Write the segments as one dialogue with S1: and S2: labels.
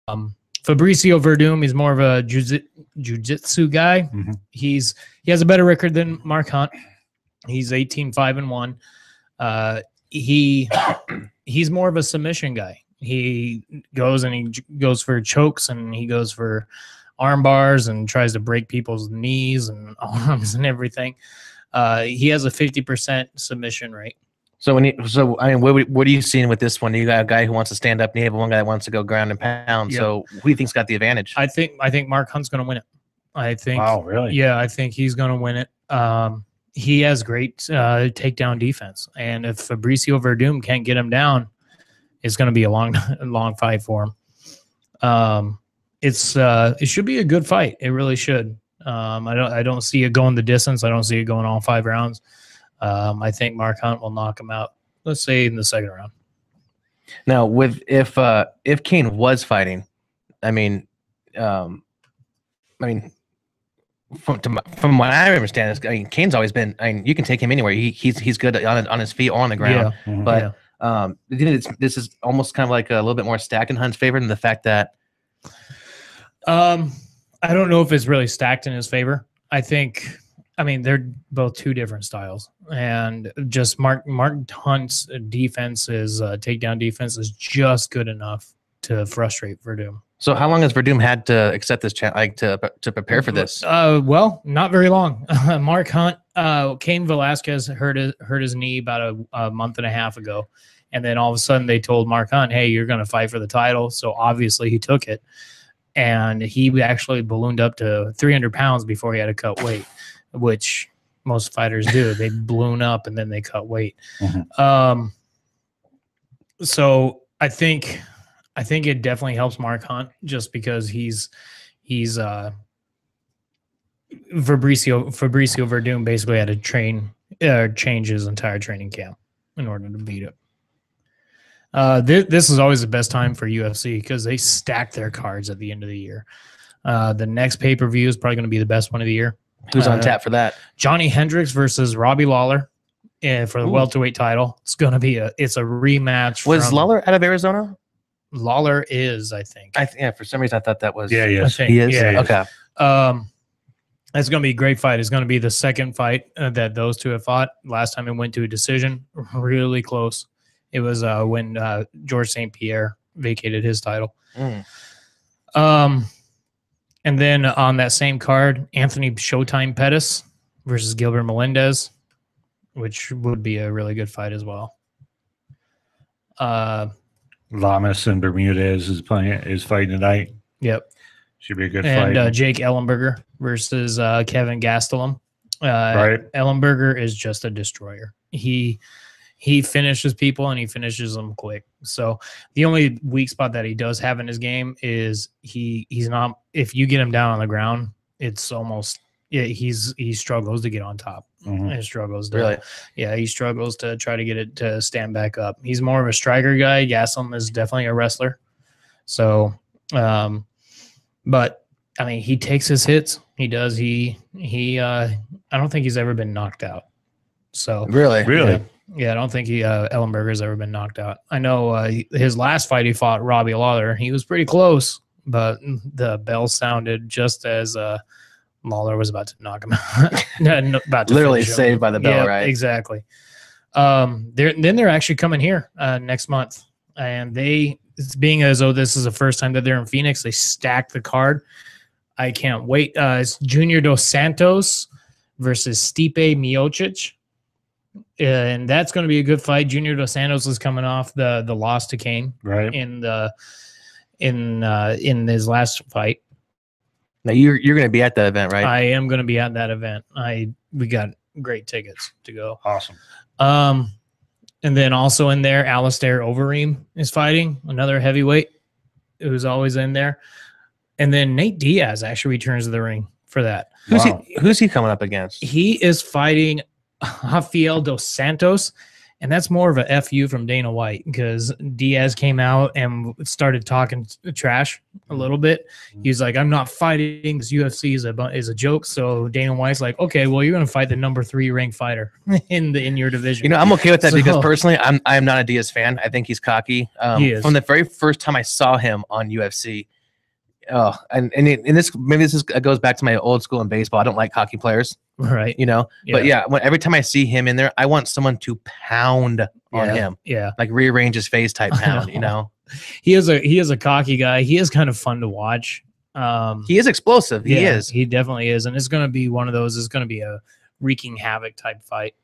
S1: Fabricio Verdum, he's more of a jiu-jitsu guy.
S2: Mm-hmm.
S1: He has a better record than Mark Hunt. He's 18-5-1. He's more of a submission guy. He goes for chokes, and he goes for arm bars and tries to break people's knees and arms and everything. He has a 50% submission rate.
S3: So what are you seeing with this one? You got a guy who wants to stand up, and you have one guy that wants to go ground and pound. Yep. So who do you think's got the advantage?
S1: I think Mark Hunt's going to win it. I think.
S2: Wow, really?
S1: Yeah, I think he's going to win it. He has great takedown defense, and if Fabricio Verdum can't get him down, it's going to be a long fight for him. It should be a good fight. It really should. I don't see it going the distance. I don't see it going all 5 rounds. I think Mark Hunt will knock him out, let's say in the 2nd round.
S3: Now, if Kane was fighting, from what I understand, Kane's always been. You can take him anywhere. He's good on his feet or on the ground. Yeah. Mm-hmm. But this is almost kind of like a little bit more stacked in Hunt's favor than the fact that.
S1: I don't know if it's really stacked in his favor. They're both 2 different styles, and just Mark Hunt's defense is takedown defense is just good enough to frustrate Verdum.
S3: So how long has Verdum had to accept this challenge, to prepare for this?
S1: Well, not very long. Mark Hunt, Cain Velasquez hurt his knee about a month and a half ago, and then all of a sudden they told Mark Hunt, "Hey, you're going to fight for the title." So obviously he took it, and he actually ballooned up to 300 pounds before he had to cut weight, which most fighters do. They balloon up and then they cut weight. Mm-hmm. So I think it definitely helps Mark Hunt just because he's Fabricio Verdum basically had to change his entire training camp in order to beat it. This is always the best time for UFC because they stack their cards at the end of the year. The next pay-per-view is probably going to be the best one of the year.
S3: Who's on tap for that?
S1: Johnny Hendricks versus Robbie Lawler for the welterweight title. It's going to be a rematch.
S3: Was Lawler out of Arizona?
S1: Lawler is, I think.
S3: For some reason I thought that was.
S2: Yeah, yes.
S1: He is.
S3: Yeah, okay.
S1: It's going to be a great fight. It's going to be the 2nd fight that those 2 have fought. Last time it went to a decision, really close. It was when George St. Pierre vacated his title. And then on that same card, Anthony Showtime Pettis versus Gilbert Melendez, which would be a really good fight as well.
S2: Lamas and Bermudez is fighting tonight.
S1: Yep.
S2: Should be a good fight.
S1: And Jake Ellenberger versus Kevin Gastelum.
S2: Right.
S1: Ellenberger is just a destroyer. He finishes people and he finishes them quick. So the only weak spot that he does have in his game is he's not. If you get him down on the ground, it's almost he struggles to get on top. Mm-hmm. And struggles to he struggles to try to get it to stand back up. He's more of a striker guy. Gastelum is definitely a wrestler. So, but I mean, he takes his hits. He does. I don't think he's ever been knocked out. So
S3: really.
S1: Yeah, I don't think Ellenberger's ever been knocked out. I know his last fight he fought Robbie Lawler. He was pretty close, but the bell sounded just as Lawler was about to knock him out. About to
S3: literally saved by the bell, right?
S1: Exactly. They're actually coming here next month, and it's being as though this is the first time that they're in Phoenix. They stacked the card. I can't wait. It's Junior Dos Santos versus Stipe Miocic. And that's going to be a good fight. Junior Dos Santos is coming off the loss to Kane,
S2: right?
S1: In his last fight.
S3: Now you're going to be at that event, right?
S1: I am going to be at that event. We got great tickets to go.
S2: Awesome.
S1: And then also in there, Alistair Overeem is fighting, another heavyweight who's always in there. And then Nate Diaz actually returns to the ring for that.
S3: Who's he coming up against?
S1: He is fighting Rafael Dos Santos, And that's more of a FU from Dana White, because Diaz came out and started talking trash a little bit. He's like, I'm not fighting because UFC is a joke. So Dana White's like, okay, well, you're going to fight the number 3 ranked fighter in your division.
S3: You know, I'm okay with that because personally, I'm not a Diaz fan. I think he's cocky.
S1: He is.
S3: From the very first time I saw him on UFC, and this goes back to my old school in baseball. I don't like cocky players.
S1: Right.
S3: You know, but every time I see him in there, I want someone to pound on him.
S1: Yeah.
S3: Like rearrange his face type pound, you know.
S1: He is a cocky guy. He is kind of fun to watch.
S3: He is explosive. He is.
S1: He definitely is. And it's going to be one of those, it's going to be a wreaking havoc type fight.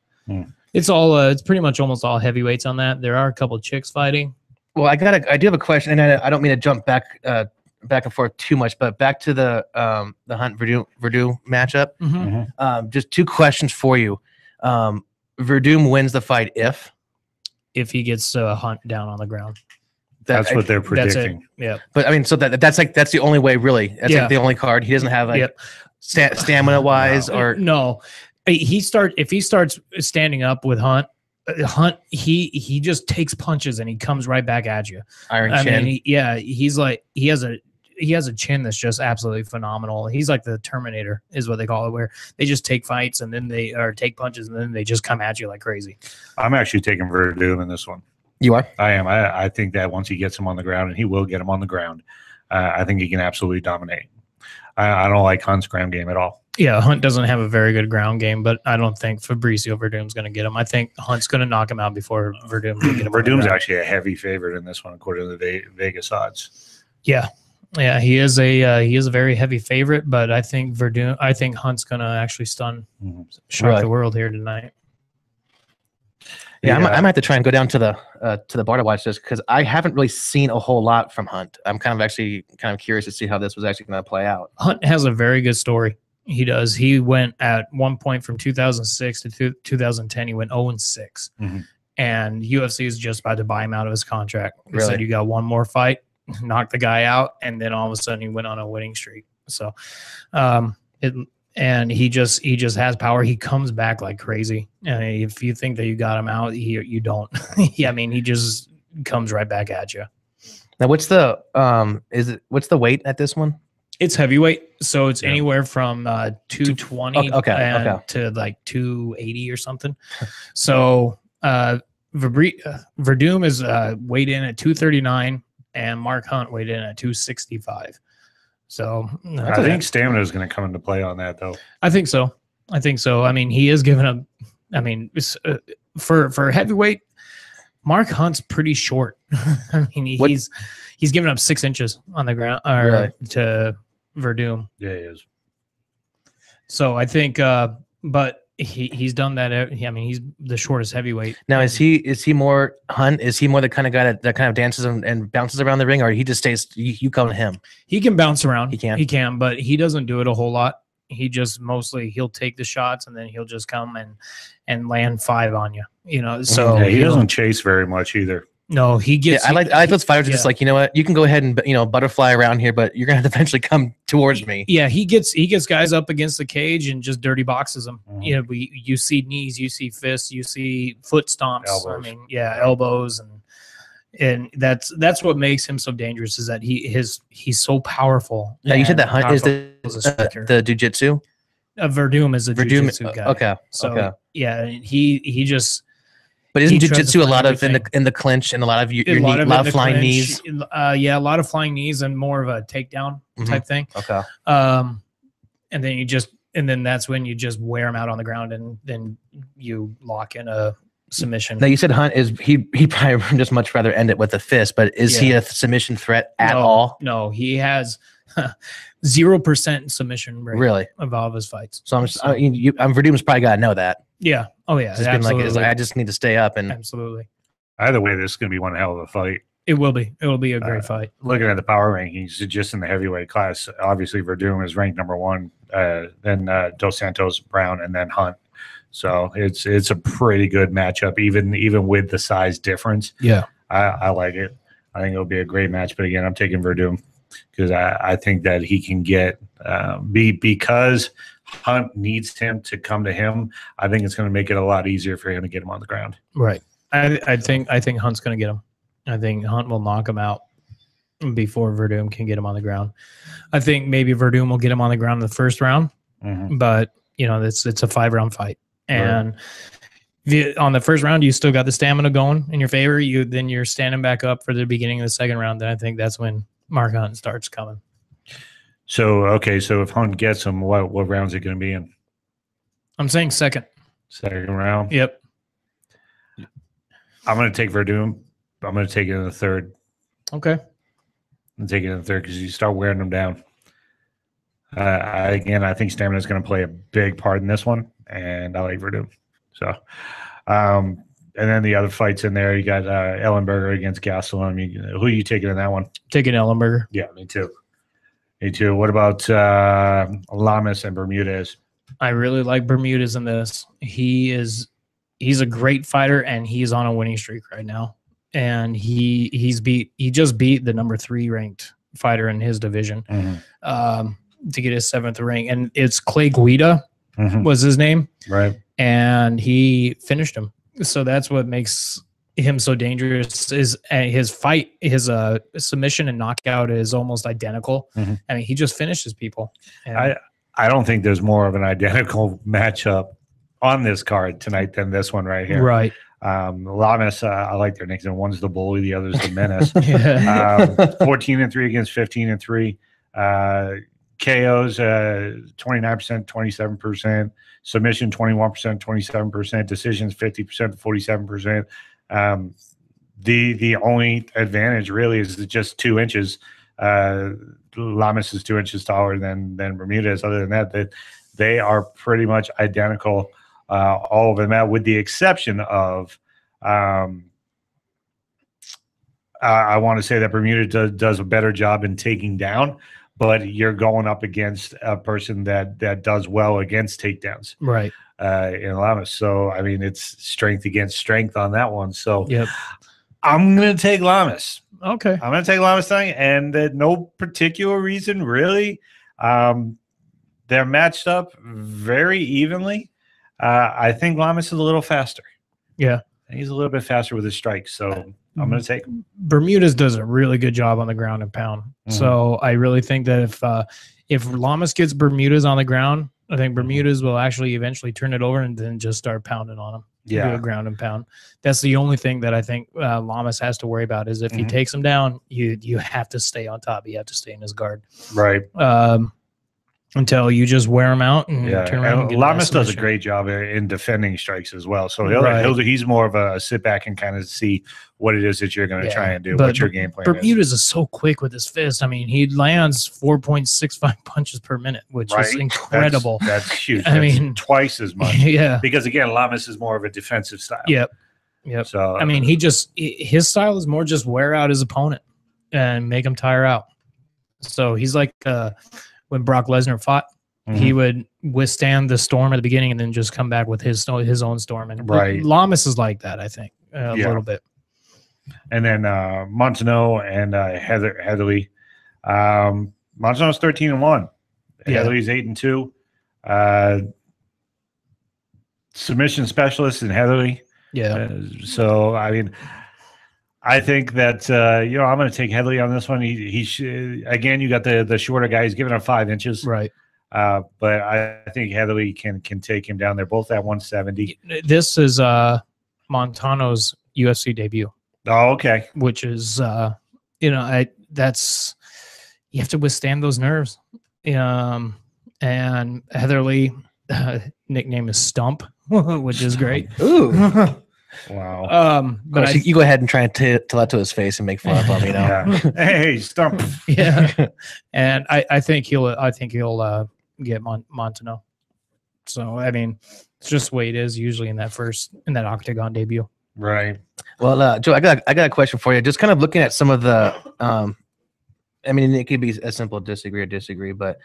S1: It's all, it's pretty much almost all heavyweights on that. There are a couple chicks fighting.
S3: Well, I do have a question, and I don't mean to jump back and forth too much, but back to the Hunt Verdum matchup. Just 2 questions for you. Verdum wins the fight if
S1: he gets Hunt down on the ground.
S2: That's what they're predicting.
S1: Yeah,
S3: but I mean, so that's the only way, really. That's like the only card. He doesn't have stamina wise or
S1: no. If he starts standing up with Hunt, he just takes punches and he comes right back at you.
S3: Iron chin.
S1: He's like he has a chin that's just absolutely phenomenal. He's like the Terminator, is what they call it, where they just take fights and then take punches and then they just come at you like crazy.
S2: I'm actually taking Verdum in this one.
S3: You are?
S2: I am. I think that once he gets him on the ground, and he will get him on the ground, I think he can absolutely dominate. I don't like Hunt's ground game at all.
S1: Yeah, Hunt doesn't have a very good ground game, but I don't think Fabricio Verdum's going to get him. I think Hunt's going to knock him out before Verdum can get him.
S2: Verdum's actually a heavy favorite in this one, according to the Vegas odds.
S1: Yeah, he is a very heavy favorite, but I think Hunt's going to actually shock the world here tonight.
S3: Yeah, I might have to try and go down to the bar to watch this because I haven't really seen a whole lot from Hunt. I'm kind of curious to see how this was actually going to play out.
S1: Hunt has a very good story. He does. He went at one point from 2006 to 2010. He went 0-6, and UFC is just about to buy him out of his contract. He said, "You got one more fight, knock the guy out," and then all of a sudden he went on a winning streak. So, and he just has power. He comes back like crazy. And if you think that you got him out, you don't. I mean, he just comes right back at you.
S3: Now, what's the weight at this one?
S1: It's heavyweight, so it's anywhere from 220 to like 280 or something. So Verdum is weighed in at 239, and Mark Hunt weighed in at 265. So
S2: I think stamina is going to come into play on that, though.
S1: I think so. I mean, he is giving up. I mean, for heavyweight, Mark Hunt's pretty short. I mean, he's giving up 6 inches on the ground to Verdum.
S2: Yeah, he is.
S1: So I think, but he's done that. I mean, he's the shortest heavyweight.
S3: Now, is he more Hunt? Is he more the kind of guy that kind of dances and bounces around the ring, or he just stays? You come to him.
S1: He can bounce around.
S3: He can,
S1: but he doesn't do it a whole lot. He just he'll take the shots and then he'll just come and land 5 on you. You know, so
S2: he doesn't chase very much either.
S1: No, he gets.
S3: I like those fighters are just like, you know what, you can go ahead and butterfly around here, but you're gonna have to eventually come towards me.
S1: Yeah, he gets guys up against the cage and just dirty boxes them. You know, you see knees, you see fists, you see foot stomps.
S2: Elbows.
S1: I mean, elbows, and that's what makes him so dangerous, is that he's so powerful.
S3: Now you said that Hunt is the jiu-jitsu.
S1: Verdum is a jiu-jitsu guy.
S3: Okay.
S1: So yeah, he just.
S3: But isn't jiu-jitsu a lot of in the clinch and a lot of a lot of flying knees?
S1: Yeah, a lot of flying knees and more of a takedown type thing.
S3: Okay.
S1: And then that's when you just wear him out on the ground and then you lock in a submission.
S3: Now you said Hunt he probably just much rather end it with a fist, but is he a submission threat at all?
S1: No, he has 0% submission rate.
S3: Really?
S1: Of all of his fights.
S3: So Verdum's probably got to know that.
S1: Yeah. Oh yeah.
S3: Absolutely. I just need to stay up and
S1: absolutely.
S2: Either way, this is going to be one hell of a fight.
S1: It will be. It will be a great fight.
S2: Looking at the power rankings, just in the heavyweight class, obviously Verdum is ranked number 1, then Dos Santos, Brown, and then Hunt. So it's a pretty good matchup, even with the size difference.
S1: Yeah,
S2: I like it. I think it'll be a great match. But again, I'm taking Verdum because I think that he can get because Hunt needs him to come to him. I think it's going to make it a lot easier for him to get him on the ground.
S1: Right. I think Hunt's going to get him. I think Hunt will knock him out before Verdum can get him on the ground. I think maybe Verdum will get him on the ground in the first round, but it's a 5-round fight, and on the first round you still got the stamina going in your favor. Then you're standing back up for the beginning of the second round. Then I think that's when Mark Hunt starts coming.
S2: So if Hunt gets him, what round is it going to be in?
S1: I'm saying second
S2: round.
S1: Yep.
S2: I'm going to take Verdum. I'm going to take it in the third.
S1: Okay.
S2: I'm take it in the third because you start wearing them down. I think stamina is going to play a big part in this one, and I like Verdum. So, and then the other fights in there, you got Ellenberger against Gastelum. Who are you taking in that one?
S1: Taking Ellenberger.
S2: Yeah, me too. What about Lamas and Bermudez?
S1: I really like Bermudez in this. He's a great fighter, and he's on a winning streak right now. And he just beat the number 3 ranked fighter in his division to get his 7th rank. And it's Clay Guida was his name.
S2: Right.
S1: And he finished him. So that's what makes him so dangerous is his fight, his submission and knockout is almost identical. I mean, he just finishes people. And
S2: I don't think there's more of an identical matchup on this card tonight than this one right here.
S1: Right.
S2: Lamas, I like their nickname. One's the bully, the other's the menace. 14-3 against 15-3. KOs 29%, 27%. Submission 21%, 27%. Decisions 50%, 47%. The only advantage really is just 2 inches. Lamas is 2 inches taller than Bermudez. Other than that, they are pretty much identical. All of them out, with the exception of, I want to say that Bermuda does a better job in taking down, but you're going up against a person that does well against takedowns,
S1: right?
S2: In Lamas. So I mean, it's strength against strength on that one. So
S1: yep.
S2: I'm gonna take Lamas.
S1: Okay,
S2: I'm gonna take Lamas tonight, and no particular reason really. They're matched up very evenly. I think Lamas is a little faster.
S1: Yeah.
S2: He's a little bit faster with his strikes, so I'm going to take him.
S1: Bermudez does a really good job on the ground and pound. So I really think that if Lamas gets Bermudez on the ground, I think Bermudez will actually eventually turn it over and then just start pounding on him. Do a ground and pound. That's the only thing that I think Lamas has to worry about is if he takes him down, you have to stay on top. You have to stay in his guard.
S2: Right.
S1: Until you just wear him out and turn around.
S2: And Lamas does a great job in defending strikes as well. So he's more of a sit back and kind of see what it is that you're going to try and do. What your game plan
S1: Bermudez is so quick with his fist. I mean, he lands 4.65 punches per minute, which is incredible.
S2: That's huge.
S1: I mean,
S2: twice as much.
S1: Yeah.
S2: Because again, Lamas is more of a defensive style.
S1: Yep.
S2: So
S1: I mean, his style is more just wear out his opponent and make him tire out. So he's like when Brock Lesnar fought, he would withstand the storm at the beginning and then just come back with his own storm. And Lamas is like that, I think, a little bit.
S2: And then Montano and Heatherly. Montano's 13-1. Heatherly's 8-2. Submission specialist in Heatherly.
S1: Yeah.
S2: So I mean, I think that I'm going to take Headley on this one. He again, you got the shorter guy. He's giving him 5 inches,
S1: right?
S2: But I think Headley can take him down. They're both at 170.
S1: This is Montano's UFC debut.
S2: Oh, okay.
S1: Which is that's you have to withstand those nerves. And Heatherly nickname is Stump, which is great.
S3: Ooh.
S2: Wow.
S3: But you go ahead and try and tell that to his face and make fun of him,
S2: Hey, Stump.
S1: Yeah. And I think he'll get Montano. So I mean, it's just the way it is usually in that octagon debut.
S2: Right.
S3: Well, Joe, I got a question for you. Just kind of looking at some of the I mean, it could be as simple disagree, but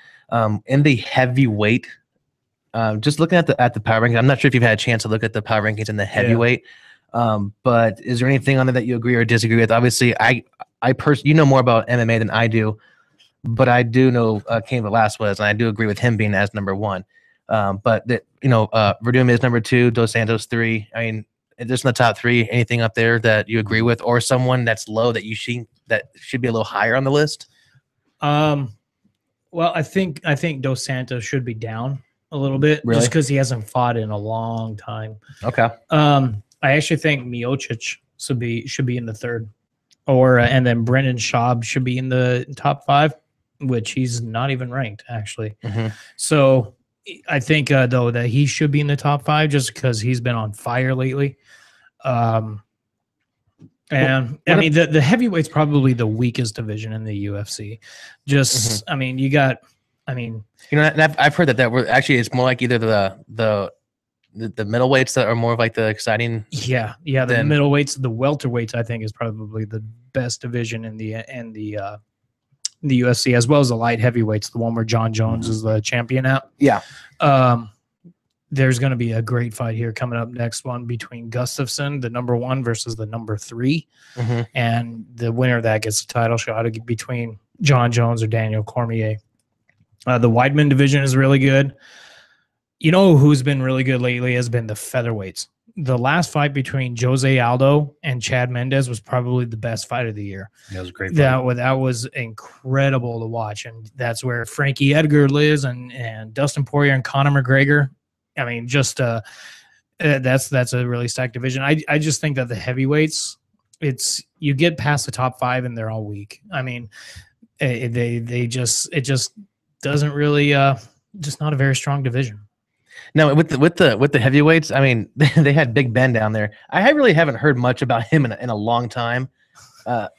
S3: in the heavyweight, just looking at the power rankings, I'm not sure if you've had a chance to look at the power rankings in the heavyweight. But is there anything on it that you agree or disagree with? Obviously, I personally, you know more about MMA than I do, but I do know Cain Velasquez, and I do agree with him being as number 1. But that Verdum is number 2, Dos Santos 3. I mean, just in the top 3, anything up there that you agree with, or someone that's low that that should be a little higher on the list?
S1: Well, I think Dos Santos should be down a little bit just because he hasn't fought in a long time.
S3: Okay.
S1: I actually think Miocic should be in the 3rd, or and then Brendan Schaub should be in the top 5, which he's not even ranked actually. So I think though that he should be in the top 5 just because he's been on fire lately. And I mean, the heavyweight's probably the weakest division in the UFC. Just, I mean, you got, you
S3: know, and I've heard that we're actually, it's more like either the middleweights that are more of like the exciting.
S1: Yeah. The middleweights, the welterweights, I think is probably the best division in the UFC, as well as the light heavyweights, the one where John Jones is the champion at.
S3: Yeah.
S1: There's going to be a great fight here coming up next one between Gustafsson, the number 1, versus the number 3. And the winner of that gets a title shot between John Jones or Daniel Cormier. The Weidman division is really good. You know who's been really good lately has been the featherweights. The last fight between Jose Aldo and Chad Mendez was probably the best fight of the year.
S2: That was a great fight.
S1: That was incredible to watch. And that's where Frankie Edgar lives and Dustin Poirier and Conor McGregor. I mean, just that's a really stacked division. I just think that the heavyweights, you get past the top 5 and they're all weak. I mean, it just doesn't really just not a very strong division.
S3: No, with the heavyweights, I mean, they had Big Ben down there. I really haven't heard much about him in a long time. Do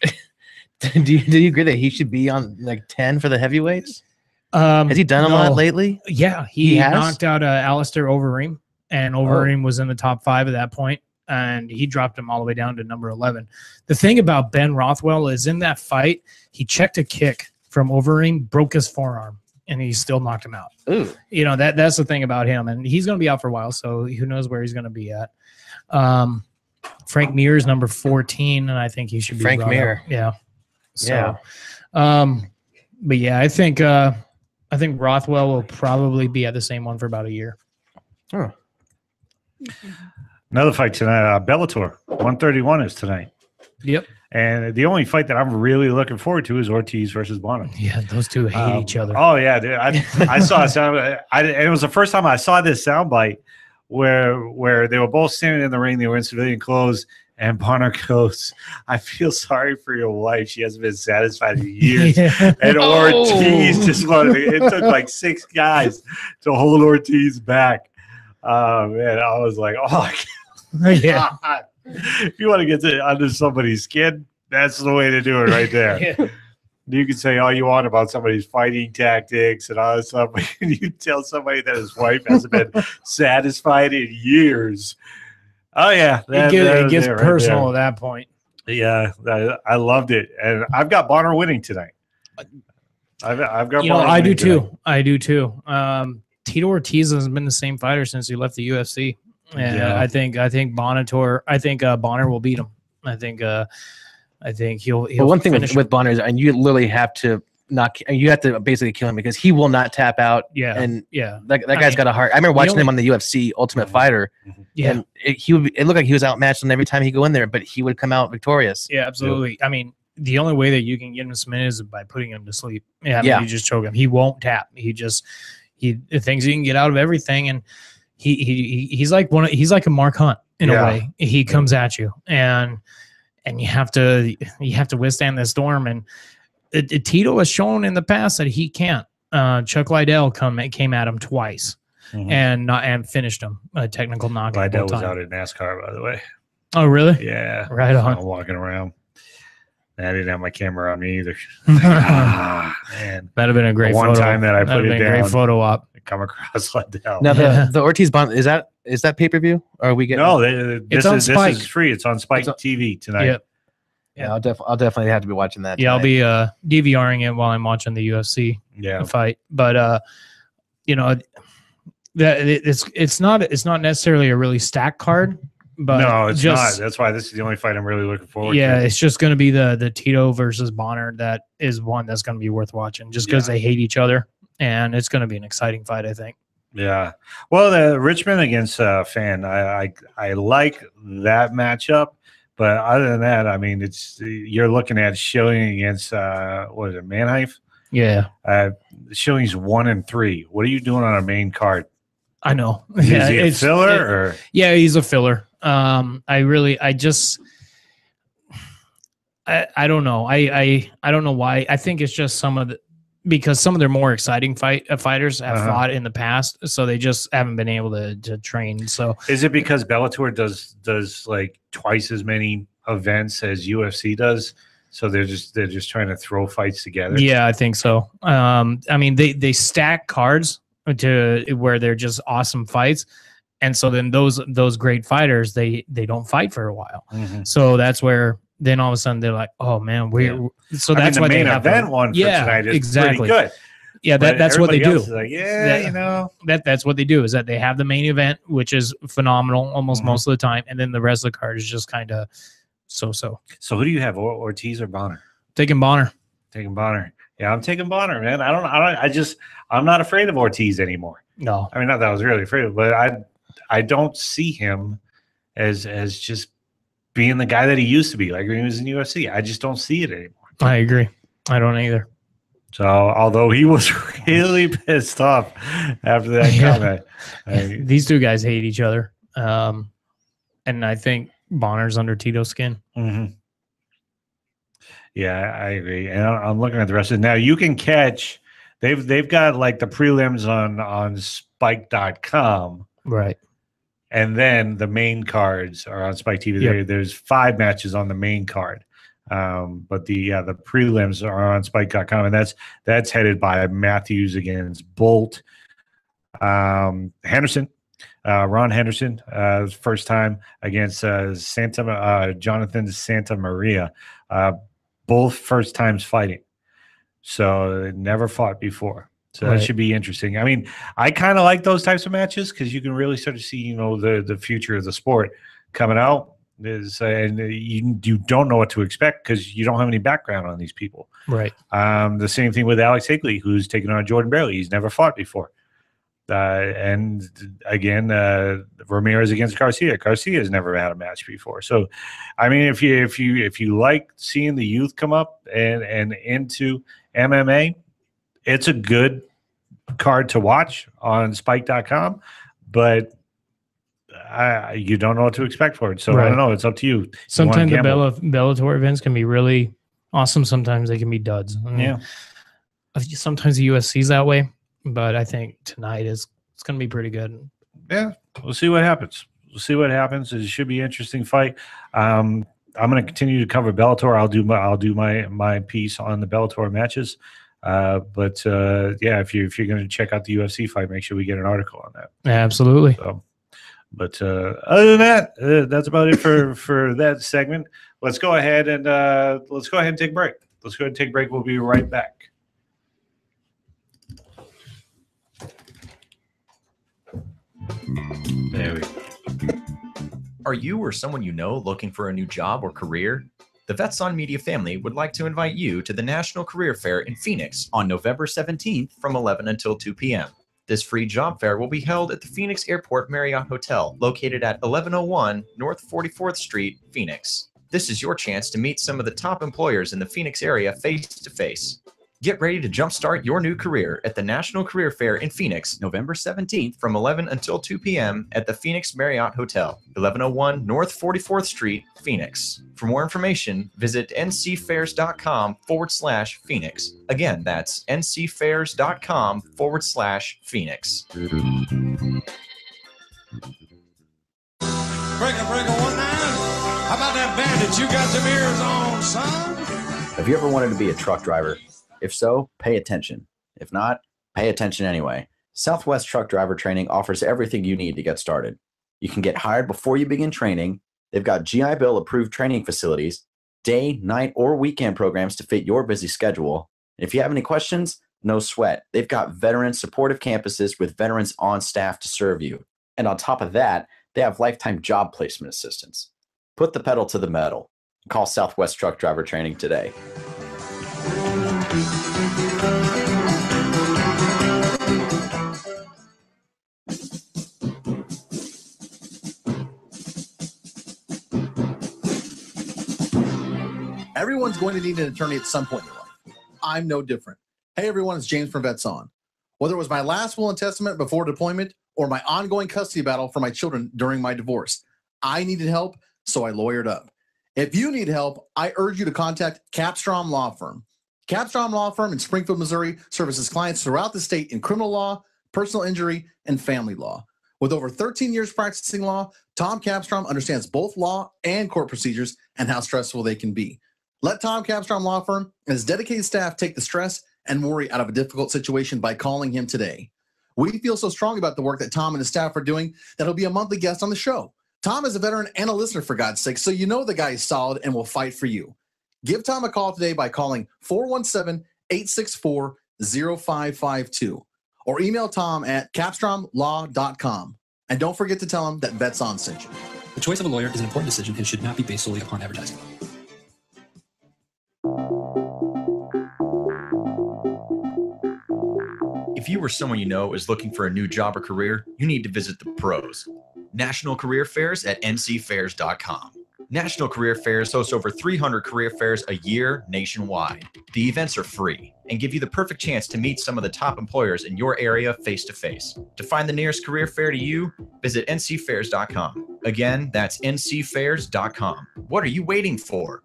S3: you agree that he should be on like 10 for the heavyweights? Has he done a lot lately?
S1: Yeah, he knocked out Alistair Overeem, and Overeem was in the top 5 at that point, and he dropped him all the way down to number 11. The thing about Ben Rothwell is in that fight, he checked a kick from Overeem, broke his forearm, and he still knocked him out.
S3: Ooh.
S1: You know, that's the thing about him, and he's going to be out for a while, so who knows where he's going to be at. Frank Mir is number 14, and I think he should be
S3: Frank Mir.
S1: Yeah. So, but yeah, I think Rothwell will probably be at the same one for about a year.
S3: Huh.
S2: Another fight tonight, Bellator 131 is tonight.
S1: Yep.
S2: And the only fight that I'm really looking forward to is Ortiz versus Bonner.
S1: Yeah, those two hate each other.
S2: Oh yeah, dude. I saw a sound. And it was the first time I saw this soundbite where they were both standing in the ring. They were in civilian clothes, and Bonner goes, "I feel sorry for your wife. She hasn't been satisfied in years." Yeah. And Ortiz just wanted. It took like 6 guys to hold Ortiz back. Man, I was like, "Oh,
S1: yeah."
S2: If you want to get under somebody's skin, that's the way to do it right there. Yeah. You can say all you want about somebody's fighting tactics and all that stuff, but you tell somebody that his wife hasn't been satisfied in years. Oh, yeah.
S1: It gets personal at that point.
S2: Yeah, I loved it. And I've got Bonner winning tonight. I've got Bonner
S1: I do too. I do too. Tito Ortiz has been the same fighter since he left the UFC. And yeah. I think Bonner will beat him. I think he'll.
S3: Well, one thing with Bonner is, and you literally have to basically kill him because he will not tap out.
S1: Yeah,
S3: and that guy's got a heart. I remember watching him on the UFC Ultimate Fighter.
S1: Yeah,
S3: and it looked like he was outmatched on every time he go in there, but he would come out victorious.
S1: Yeah, absolutely. Yeah. I mean, the only way that you can get him submitted is by putting him to sleep. Yeah, you just choke him. He won't tap. He thinks he can get out of everything, and he's like a Mark Hunt in a way. He comes at you, and you have to withstand the storm. And Tito has shown in the past that he can't. Chuck Liddell came at him twice, and finished him a technical knockout.
S2: Liddell was out in NASCAR, by the way.
S1: Oh, really?
S2: Yeah,
S1: right on.
S2: I'm walking around. I didn't have my camera on me either. Man.
S1: That'd have been a great photo.
S2: One time that I put it down.
S1: Great photo op.
S2: Come across Liddell.
S3: Now the Ortiz Bond is that pay-per-view? Or are we getting?
S2: No, this is free. It's on Spike TV tonight.
S1: Yep.
S3: Yeah, I'll definitely have to be watching that.
S1: Yeah, tonight. I'll be DVRing it while I'm watching the UFC fight. But it's not necessarily a really stacked card. But
S2: no, it's not. That's why this is the only fight I'm really looking forward to.
S1: Yeah, it's just going to be the Tito versus Bonner. That is one that's going to be worth watching just because they hate each other. And it's going to be an exciting fight, I think.
S2: Yeah. Well, the Richmond against Fan, I like that matchup, but other than that, I mean, you're looking at Schilling against what is it, Manheim?
S1: Yeah,
S2: Schilling's 1-3. What are you doing on a main card?
S1: I know.
S2: Is
S1: Yeah,
S2: he a filler or?
S1: Yeah, he's a filler. I don't know. I don't know why. I think it's just because some of their more exciting fighters have fought in the past, so they just haven't been able to train. So
S2: is it because Bellator does like twice as many events as UFC does? So they're just trying to throw fights together.
S1: Yeah, I think so. I mean, they stack cards to where they're just awesome fights, and so then those great fighters they don't fight for a while.
S2: Mm-hmm.
S1: So that's where then all of a sudden they're like, oh man, so that's why
S2: the main
S1: they have
S2: event one for tonight is pretty good.
S1: Yeah, that's what they do.
S2: Like,
S1: that's what they do is that they have the main event, which is phenomenal almost most of the time, and then the rest of the card is just kind of so. So
S2: who do you have, Ortiz or Bonner?
S1: Taking Bonner.
S2: Taking Bonner. Yeah, I'm taking Bonner, man. I'm not afraid of Ortiz anymore.
S1: No,
S2: I mean, not that I was really afraid of, but I don't see him as just being the guy that he used to be, like when he was in UFC. I just don't see it anymore.
S1: I agree. I don't either.
S2: So, although he was really pissed off after that comment.
S1: These two guys hate each other. And I think Bonner's under Tito's skin.
S2: Mm-hmm. Yeah, I agree. And I'm looking at the rest of it. Now, you can catch, they've got like the prelims on spike.com.
S1: Right.
S2: And then the main cards are on Spike TV.
S1: Yep.
S2: There's 5 matches on the main card. But the prelims are on spike.com, and that's headed by Matthews against Bolt. Henderson, Ron Henderson, first time against Jonathan Santa Maria. Both first times fighting. So they never fought before. So that should be interesting. I mean, I kind of like those types of matches because you can really start to see, the future of the sport coming out. And you don't know what to expect because you don't have any background on these people.
S1: Right.
S2: The same thing with Alex Higley, who's taken on Jordan Bailey. He's never fought before. And again, Ramirez against Garcia. Garcia has never had a match before. So, I mean, if you like seeing the youth come up and into MMA, it's a good card to watch on Spike.com, but you don't know what to expect for it. So I don't know. It's up to you.
S1: Sometimes the Bellator events can be really awesome. Sometimes they can be duds.
S2: Yeah.
S1: Sometimes the USC's that way, but I think tonight it's going to be pretty good.
S2: Yeah. We'll see what happens. It should be an interesting fight. I'm going to continue to cover Bellator. I'll do my piece on the Bellator matches. But if you're going to check out the UFC fight, make sure we get an article on that.
S1: Absolutely.
S2: So, but other than that, that's about it for that segment. Let's go ahead and take a break. We'll be right back. There we go.
S4: Are you or someone you know looking for a new job or career? The Vets on Media family would like to invite you to the National Career Fair in Phoenix on November 17th from 11 until 2 p.m. This free job fair will be held at the Phoenix Airport Marriott Hotel, located at 1101 North 44th Street, Phoenix. This is your chance to meet some of the top employers in the Phoenix area face-to-face. Get ready to jumpstart your new career at the National Career Fair in Phoenix, November 17th from 11 until 2 p.m. at the Phoenix Marriott Hotel, 1101 North 44th Street, Phoenix. For more information, visit ncfairs.com/Phoenix. Again, that's ncfairs.com/Phoenix.
S5: Breaker 19. How about that bandit? You got some ears on, son?
S6: Have you ever wanted to be a truck driver? If so, pay attention. If not, pay attention anyway. Southwest Truck Driver Training offers everything you need to get started. You can get hired before you begin training. They've got GI Bill approved training facilities, day, night, or weekend programs to fit your busy schedule. And if you have any questions, no sweat. They've got veteran supportive campuses with veterans on staff to serve you. And on top of that, they have lifetime job placement assistance. Put the pedal to the metal. Call Southwest Truck Driver Training today.
S7: Everyone's going to need an attorney at some point in their life. I'm no different. Hey, everyone, it's James from Vets On. Whether it was my last will and testament before deployment or my ongoing custody battle for my children during my divorce, I needed help, so I lawyered up. If you need help, I urge you to contact Capstrom Law Firm. Capstrom Law Firm in Springfield, Missouri services clients throughout the state in criminal law, personal injury, and family law. With over 13 years practicing law, Tom Capstrom understands both law and court procedures and how stressful they can be. Let Tom Capstrom Law Firm and his dedicated staff take the stress and worry out of a difficult situation by calling him today. We feel so strong about the work that Tom and his staff are doing that he'll be a monthly guest on the show. Tom is a veteran and a listener, for God's sake, so you know the guy is solid and will fight for you. Give Tom a call today by calling 417-864-0552 or email Tom at capstromlaw.com. And don't forget to tell him that Vets On sent you.
S8: The choice of a lawyer is an important decision and should not be based solely upon advertising.
S4: If you or someone you know is looking for a new job or career, you need to visit the pros. National Career Fairs at ncfairs.com. National Career Fairs hosts over 300 career fairs a year nationwide. The events are free and give you the perfect chance to meet some of the top employers in your area face-to-face. To find the nearest career fair to you, visit ncfairs.com. Again, that's ncfairs.com. What are you waiting for?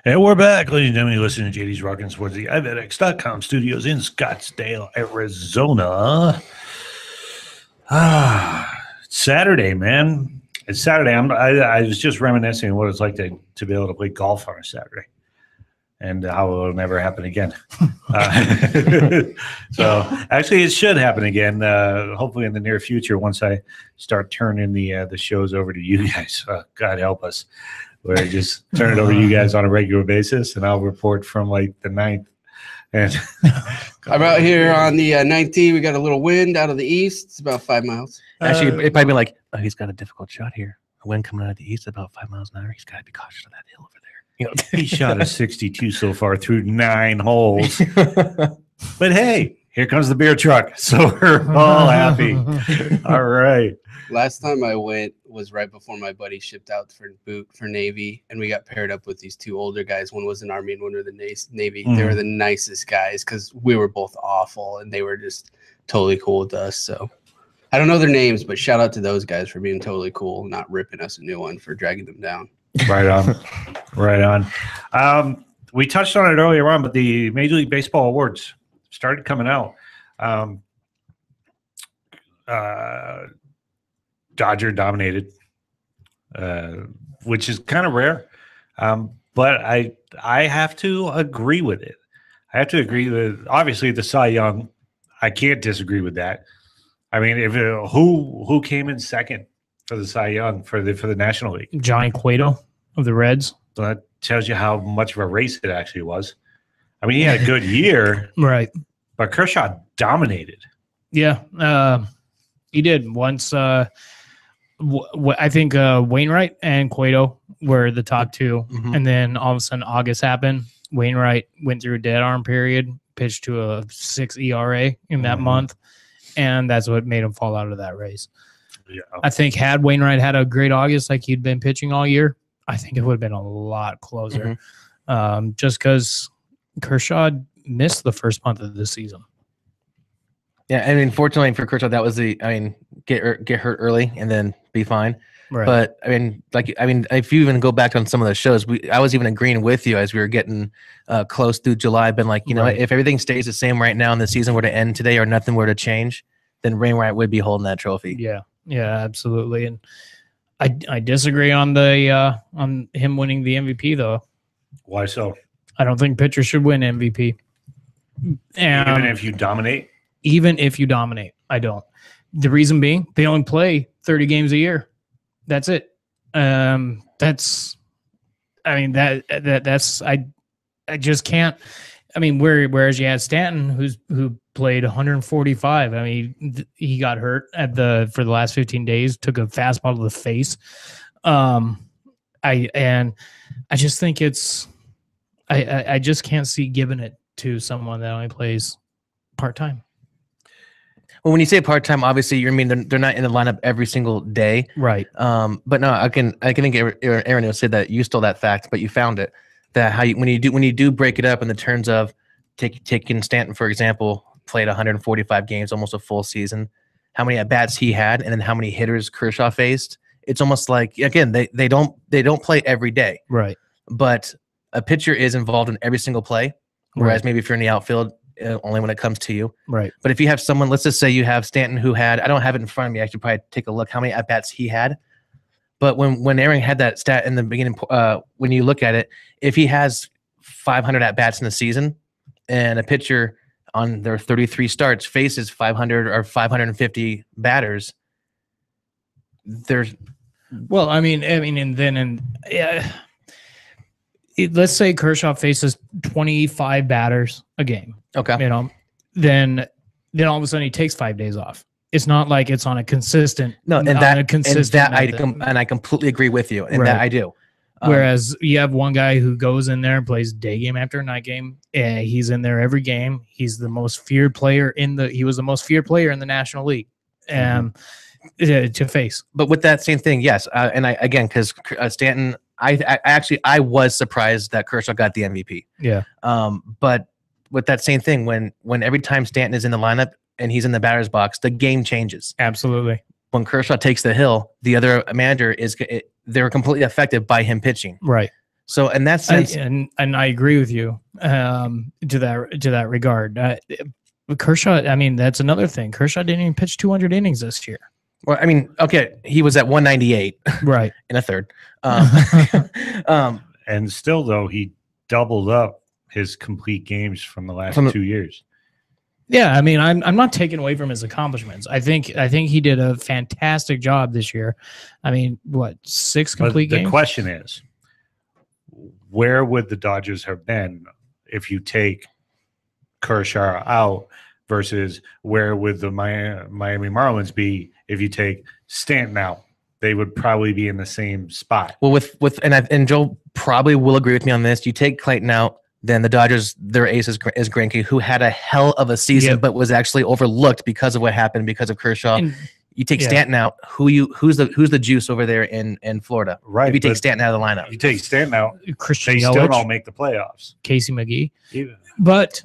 S2: And we're back, ladies and gentlemen. You're listening to JD's Rockin' Sports, the iVetX.com studios in Scottsdale, Arizona. It's Saturday, man. It's Saturday. I was just reminiscing what it's like to be able to play golf on a Saturday and how it will never happen again. So actually it should happen again, hopefully in the near future once I start turning the shows over to you guys. God help us. Where I just turn it over to you guys on a regular basis, and I'll report from like the 9th. And
S9: I'm out here on the 19th. We got a little wind out of the east. It's about 5 miles.
S3: Actually, it might be like, oh, he's got a difficult shot here. A wind coming out of the east about 5 miles an hour. He's got to be cautious of that hill over there. You know,
S2: he shot a 62 so far through 9 holes. But hey, here comes the beer truck, so we're all happy. All right.
S9: Last time I went was right before my buddy shipped out for boot for Navy, and we got paired up with these two older guys. One was in Army and one was in the Navy. They were the nicest guys because we were both awful, and they were just totally cool with us. So I don't know their names, but shout out to those guys for being totally cool, not ripping us a new one for dragging them down.
S2: Right on. Right on. We touched on it earlier on, but the Major League Baseball awards started coming out. Dodger dominated, which is kind of rare. But I have to agree with it. I have to agree with, obviously, the Cy Young. I can't disagree with that. I mean, if who came in second for the Cy Young for the National League?
S1: Johnny Cueto of the Reds.
S2: So that tells you how much of a race it actually was. I mean, he had a good year,
S1: Right.
S2: but Kershaw dominated.
S1: Yeah. He did once. I think Wainwright and Cueto were the top two. And then all of a sudden August happened. Wainwright went through a dead arm period, pitched to a 6 ERA in that month. And that's what made him fall out of that race.
S2: Yeah.
S1: I think had Wainwright had a great August like he'd been pitching all year, I think it would have been a lot closer. Just because Kershaw missed the first month of the season.
S3: yeah, I mean, fortunately for Kershaw, that was get hurt early and then be fine.
S1: Right.
S3: But I mean, if you even go back on some of the shows, I was even agreeing with you as we were getting close through July. Been like, you know, if everything stays the same right now and the season were to end today or nothing were to change, then Wainwright would be holding that trophy.
S1: Yeah, absolutely. And I disagree on the on him winning the MVP though.
S2: Why so?
S1: I don't think pitchers should win MVP. And
S2: Even if you dominate?
S1: Even if you dominate, I don't. The reason being, they only play 30 games a year. That's it. That's I mean that's I just can't. I mean, whereas you had Stanton, who played 145. I mean, he got hurt for the last 15 days. Took a fastball to the face. I just think I just can't see giving it to someone that only plays part time.
S3: Well, when you say part time, obviously you mean they're not in the lineup every single day,
S1: right?
S3: But no, I can think Aaron will say that you stole that fact, but you found it. That when you do break it up in the terms of taking Stanton, for example, played 145 games, almost a full season. How many at bats he had, and then how many hitters Kershaw faced. It's almost like, again, they don't play every day,
S1: right?
S3: But a pitcher is involved in every single play, whereas maybe if you're in the outfield, only when it comes to you,
S1: right?
S3: But if you have someone, let's just say you have Stanton, who had, I don't have it in front of me, I should probably take a look how many at bats he had. But when Aaron had that stat in the beginning, when you look at it, if he has 500 at bats in the season, and a pitcher on their 33 starts faces 500 or 550 batters, there's
S1: let's say Kershaw faces 25 batters a game.
S3: Okay,
S1: then all of a sudden he takes 5 days off. It's not like it's on a consistent.
S3: And I completely agree with you, and that I do.
S1: Whereas you have one guy who goes in there and plays day game after night game. He's in there every game. He's the most feared player he was the most feared player in the National League. To face.
S3: But with that same thing, yes. And because Stanton, I was surprised that Kershaw got the MVP.
S1: Yeah.
S3: But with that same thing, when every time Stanton is in the lineup and he's in the batter's box, the game changes.
S1: Absolutely.
S3: When Kershaw takes the hill, the other manager they're completely affected by him pitching.
S1: Right.
S3: So in that sense,
S1: and I agree with you to that regard. Kershaw, I mean, that's another thing. Kershaw didn't even pitch 200 innings this year.
S3: Well, I mean, okay, he was at 198,
S1: right,
S3: in a third,
S2: and still though he doubled up his complete games from the last 2 years.
S1: Yeah, I mean, I'm not taking away from his accomplishments. I think he did a fantastic job this year. I mean, what, 6 complete games?
S2: The question is, where would the Dodgers have been if you take Kershaw out versus where would the Miami Marlins be if you take Stanton out? They would probably be in the same spot.
S3: Well, and Joe probably will agree with me on this. You take Clayton out, then the Dodgers, their ace is Greinke, who had a hell of a season, but was actually overlooked because of what happened because of Kershaw. And you take Stanton out. Who's the juice over there in Florida?
S2: Right.
S3: If you take Stanton out of the lineup,
S2: you take Stanton out.
S1: Christian
S2: they
S1: Yelich,
S2: still don't make the playoffs.
S1: Casey McGee. But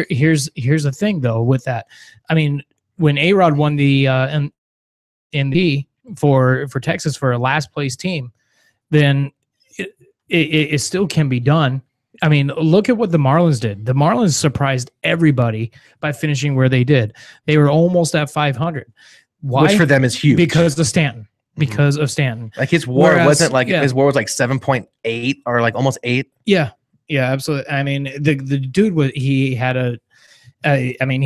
S1: here's the thing though with that. I mean, when A-Rod won the MVP for Texas for a last place team, then it still can be done. I mean, look at what the Marlins did. The Marlins surprised everybody by finishing where they did. They were almost at 500. Why?
S3: Which for them is huge.
S1: Because of Stanton. Because of Stanton.
S3: Like his WAR wasn't like his WAR was like 7.8 or like almost 8.
S1: Yeah. Yeah, absolutely. I mean, the dude he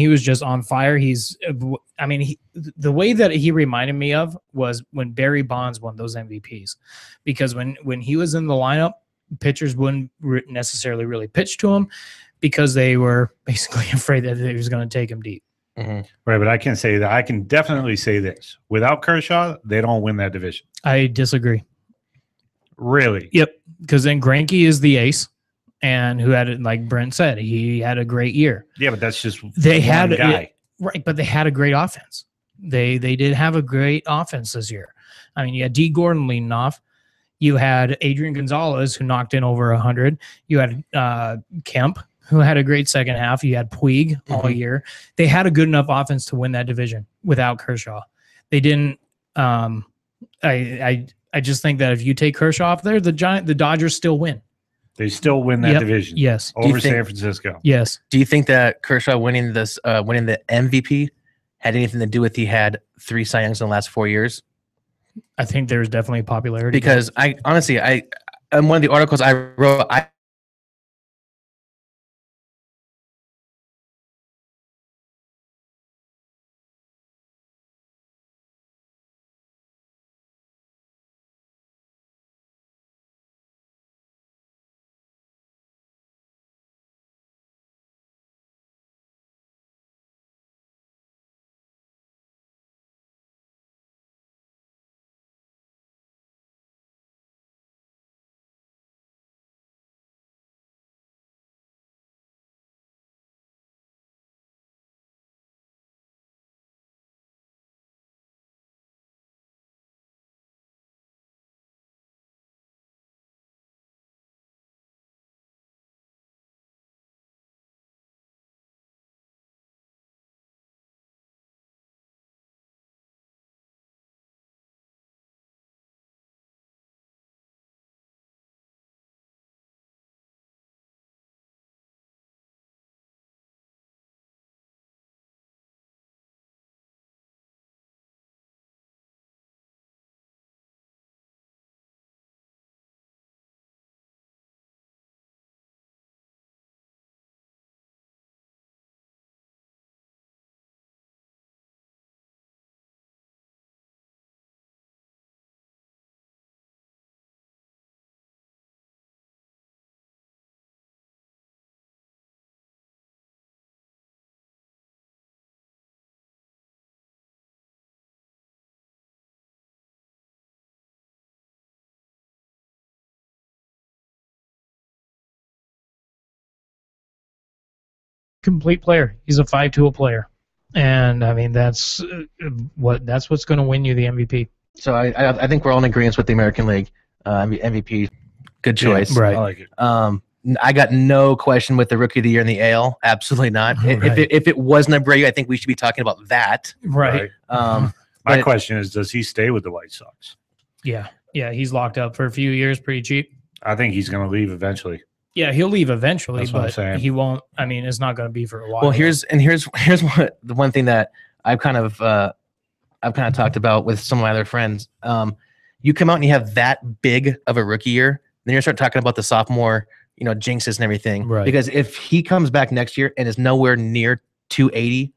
S1: was just on fire. The way that he reminded me of was when Barry Bonds won those MVPs, because when he was in the lineup, pitchers wouldn't necessarily really pitch to him because they were basically afraid that he was going to take him deep.
S2: Mm-hmm. Right, but I can say that I can definitely say this: without Kershaw, they don't win that division.
S1: I disagree.
S2: Really?
S1: Yep. Because then Greinke is the ace. And who had it, like Brent said, he had a great year.
S2: Yeah, but that's just
S1: they had
S2: one guy.
S1: Right, but they had a great offense. They did have a great offense this year. I mean, you had D. Gordon leading off. You had Adrian Gonzalez, who knocked in over 100. You had Kemp, who had a great second half. You had Puig all year. They had a good enough offense to win that division without Kershaw. They didn't. I just think that if you take Kershaw off there, the Dodgers still win.
S2: They still win that division.
S1: Yes.
S2: Over San Francisco.
S1: Yes.
S3: Do you think that Kershaw winning the MVP had anything to do with he had 3 Cy Youngs in the last 4 years?
S1: I think there's definitely popularity.
S3: Because I honestly, in one of the articles I wrote,
S1: complete player. He's a 5-tool player, and I mean that's what's going to win you the MVP.
S3: So I think we're all in agreement with the American League MVP. Good choice.
S1: Right.
S2: I like it.
S3: I got no question with the Rookie of the Year in the AL. Absolutely not.
S1: Right.
S3: If it wasn't Abreu, I think we should be talking about that.
S1: Right.
S2: My question is, does he stay with the White Sox?
S1: Yeah. He's locked up for a few years, pretty cheap.
S2: I think he's going to leave eventually.
S1: Yeah, he'll leave eventually,
S2: That's what I'm
S1: but
S2: saying.
S1: he won't. I mean, it's not going to be for a while.
S3: Well, here's what the one thing that I've kind of talked about with some of my other friends. You come out and you have that big of a rookie year, then you start talking about the sophomore, jinxes and everything.
S1: Right.
S3: Because if he comes back next year and is nowhere near 280,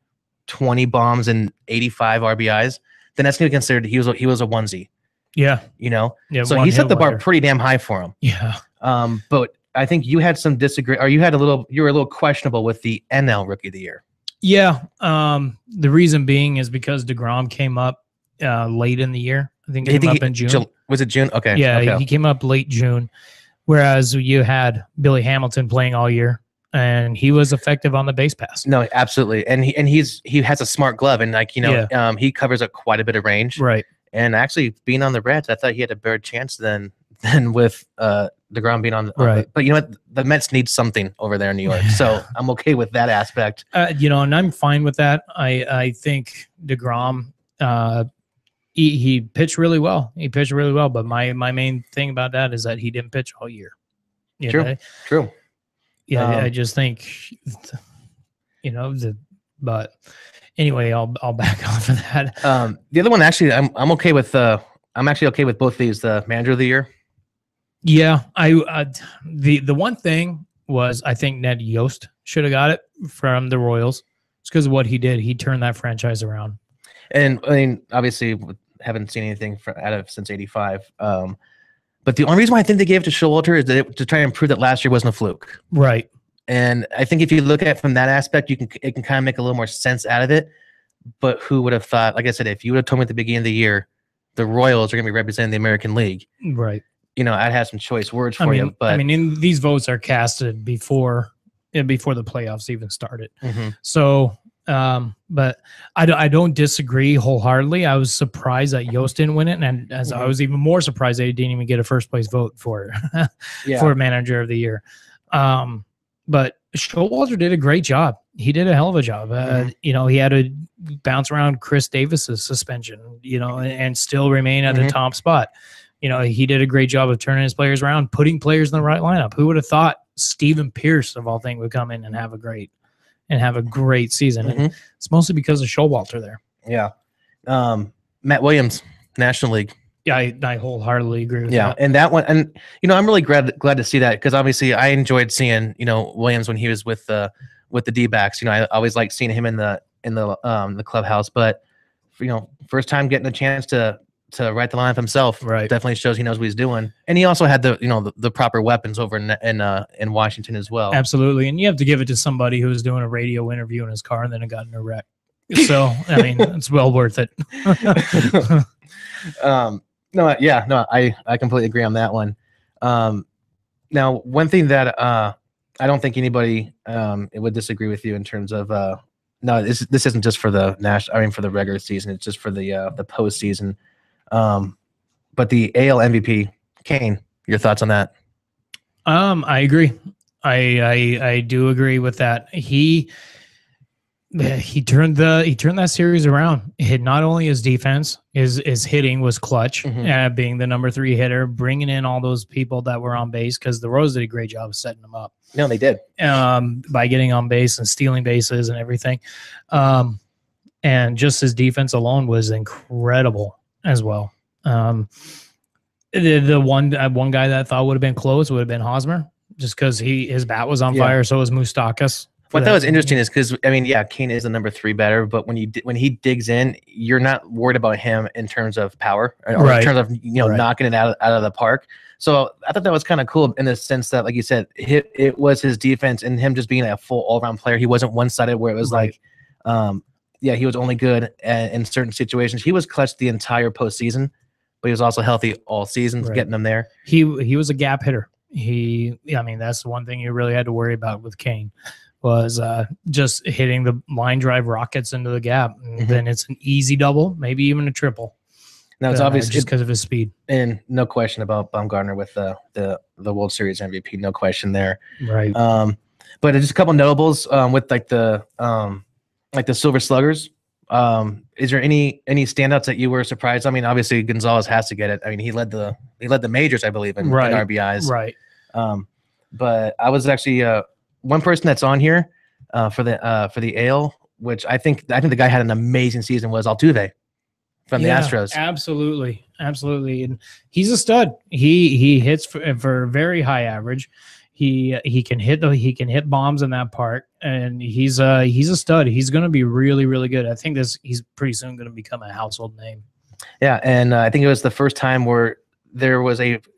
S3: 20 bombs and 85 RBIs, then that's going to be considered he was a onesie.
S1: Yeah.
S3: Yeah. So he set the bar pretty damn high for him.
S1: Yeah.
S3: But I think you had some disagree, or you were a little questionable with the NL Rookie of the Year.
S1: Yeah. The reason being is because DeGrom came up late in the year. I think he came up in June.
S3: Was it June? Okay.
S1: Yeah,
S3: okay.
S1: he came up late June, whereas you had Billy Hamilton playing all year, and he was effective on the base pass.
S3: No, absolutely, and he has a smart glove, and he covers quite a bit of range.
S1: Right.
S3: And actually, being on the Reds, I thought he had a better chance than with DeGrom being on.
S1: Right.
S3: But you know what? The Mets need something over there in New York, so I'm okay with that aspect.
S1: And I'm fine with that. I think DeGrom. He pitched really well. But my main thing about that is that he didn't pitch all year.
S3: True.
S1: Yeah, I just think, but anyway, I'll back off of that.
S3: The other one, actually, I'm okay with. I'm actually okay with both these. The Manager of the Year.
S1: Yeah, the one thing was I think Ned Yost should have got it from the Royals. It's because of what he did. He turned that franchise around.
S3: And I mean, obviously, haven't seen anything out of since '85. But the only reason why I think they gave it to Showalter is to try and prove that last year wasn't a fluke.
S1: Right.
S3: And I think if you look at it from that aspect, it can kind of make a little more sense out of it. But who would have thought? Like I said, if you would have told me at the beginning of the year, the Royals are going to be representing the American League,
S1: right?
S3: I'd have some choice words for you. But
S1: these votes are casted before the playoffs even started.
S3: Mm-hmm.
S1: So. But I don't disagree wholeheartedly. I was surprised that Yost didn't win it, and I was even more surprised that he didn't even get a first place vote for for Manager of the Year. But Showalter did a great job. He did a hell of a job. He had to bounce around Chris Davis's suspension, and still remain at the top spot. He did a great job of turning his players around, putting players in the right lineup. Who would have thought Stephen Pierce of all things would come in and have a great season? And it's mostly because of Showalter there.
S3: Yeah. Matt Williams, National League.
S1: Yeah, I wholeheartedly agree with that.
S3: And that one, and I'm really glad to see that, because obviously I enjoyed seeing Williams when he was with the D-backs. I always liked seeing him in the clubhouse, but first time getting a chance to write the lineup himself,
S1: right,
S3: definitely shows he knows what he's doing. And he also had the proper weapons over in Washington as well.
S1: Absolutely. And you have to give it to somebody who was doing a radio interview in his car and then it got in a wreck. So it's well worth it. I completely agree on that one. Now, one thing that I don't think anybody would disagree with you in terms of this isn't just for the for the regular season. It's just for the postseason. But the AL MVP, Kane, your thoughts on that? I agree. I do agree with that. He turned that series around. Not only his defense, his hitting was clutch, being the number 3 hitter, bringing in all those people that were on base, because the Rose did a great job of setting them up.
S3: No, they did.
S1: By getting on base and stealing bases and everything. And just his defense alone was incredible as well. The one guy that I thought would have been close would have been Hosmer, just because his bat was on fire. So was Moustakas.
S3: What that was interesting is because Kane is the number 3 batter, but when he digs in, you're not worried about him in terms of power or in terms of knocking it out of the park. So I thought that was kind of cool in the sense that, like you said, it was his defense and him just being a full all-around player. He wasn't one-sided where it was he was only good in certain situations. He was clutch the entire postseason, but he was also healthy all season, getting them there.
S1: He was a gap hitter. That's the one thing you really had to worry about with Kane was just hitting the line drive rockets into the gap. And then it's an easy double, maybe even a triple.
S3: Now it's obvious
S1: just because of his speed.
S3: And no question about Baumgartner with the World Series MVP. No question there.
S1: Right.
S3: But just a couple notables with like the Silver Sluggers. Is there any standouts that you were surprised? I mean, obviously Gonzalez has to get it. I mean, he led the majors, I believe, in RBIs.
S1: Right.
S3: But I was actually one person that's on here for the AL, which I think the guy had an amazing season, was Altuve from the Astros.
S1: Absolutely, and he's a stud. He hits for very high average. He can hit bombs in that park, and he's a stud. He's going to be really, really good. I think he's pretty soon going to become a household name.
S3: Yeah, and I think it was the first time where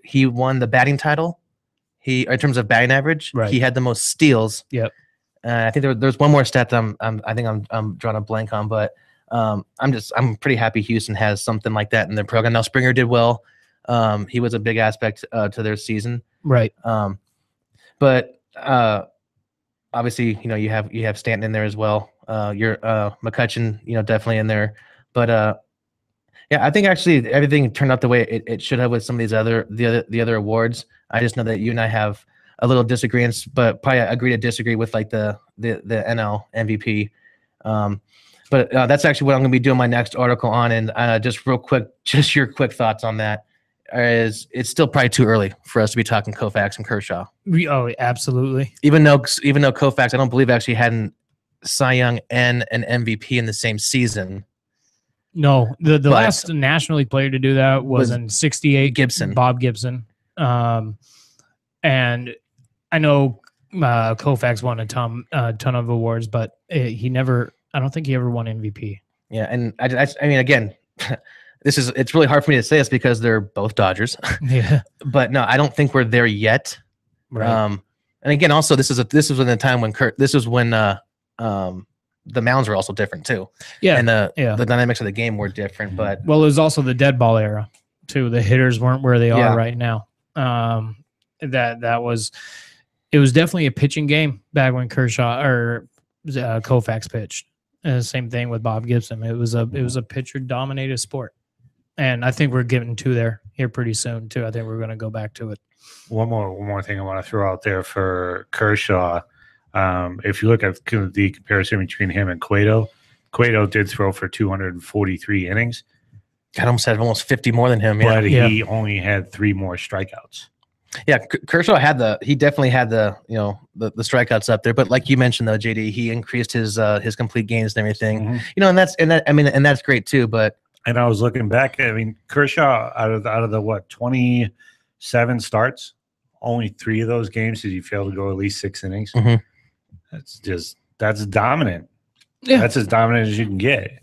S3: he won the batting title. In terms of batting average, he had the most steals.
S1: Yep.
S3: I think there's one more stat that I'm drawing a blank on, but I'm pretty happy Houston has something like that in their program. Now Springer did well. He was a big aspect to their season.
S1: Right.
S3: But obviously, you have Stanton in there as well. Your McCutchen, definitely in there. But yeah, I think actually everything turned out the way it should have with some of these the other awards. I just know that you and I have a little disagreements, but probably agree to disagree with like the NL MVP. But that's actually what I'm going to be doing my next article on. And just real quick, just your quick thoughts on that. It's still probably too early for us to be talking Koufax and Kershaw.
S1: Oh, absolutely.
S3: Even though Koufax, I don't believe actually had an Cy Young and an MVP in the same season.
S1: No, the last National League player to do that was in '68. Bob Gibson. And I know Koufax won a ton of awards, but he never. I don't think he ever won MVP.
S3: Yeah, and I mean, again, it's really hard for me to say this because they're both Dodgers.
S1: Yeah,
S3: but no, I don't think we're there yet.
S1: Right.
S3: And again, also this was in the time when the mounds were also different too. Yeah, and the dynamics of the game were different. But
S1: it was also the dead ball era too. The hitters weren't where they are right now. It was definitely a pitching game back when Kershaw or Koufax pitched. Same thing with Bob Gibson. It was a pitcher dominated sport, and I think we're getting to there here pretty soon too. I think we're going to go back to it.
S2: One more thing I want to throw out there for Kershaw. If you look at the comparison between him and Cueto did throw for 243 innings.
S3: God, almost 50 more than him.
S2: But he only had 3 more strikeouts.
S3: Yeah, Kershaw he definitely had the strikeouts up there. But like you mentioned though, JD, he increased his complete games and everything. Mm-hmm. And that's great too. But
S2: I was looking back. I mean, Kershaw out of the 27 starts, only 3 of those games did he fail to go at least 6 innings.
S3: Mm-hmm.
S2: That's dominant.
S1: Yeah,
S2: that's as dominant as you can get.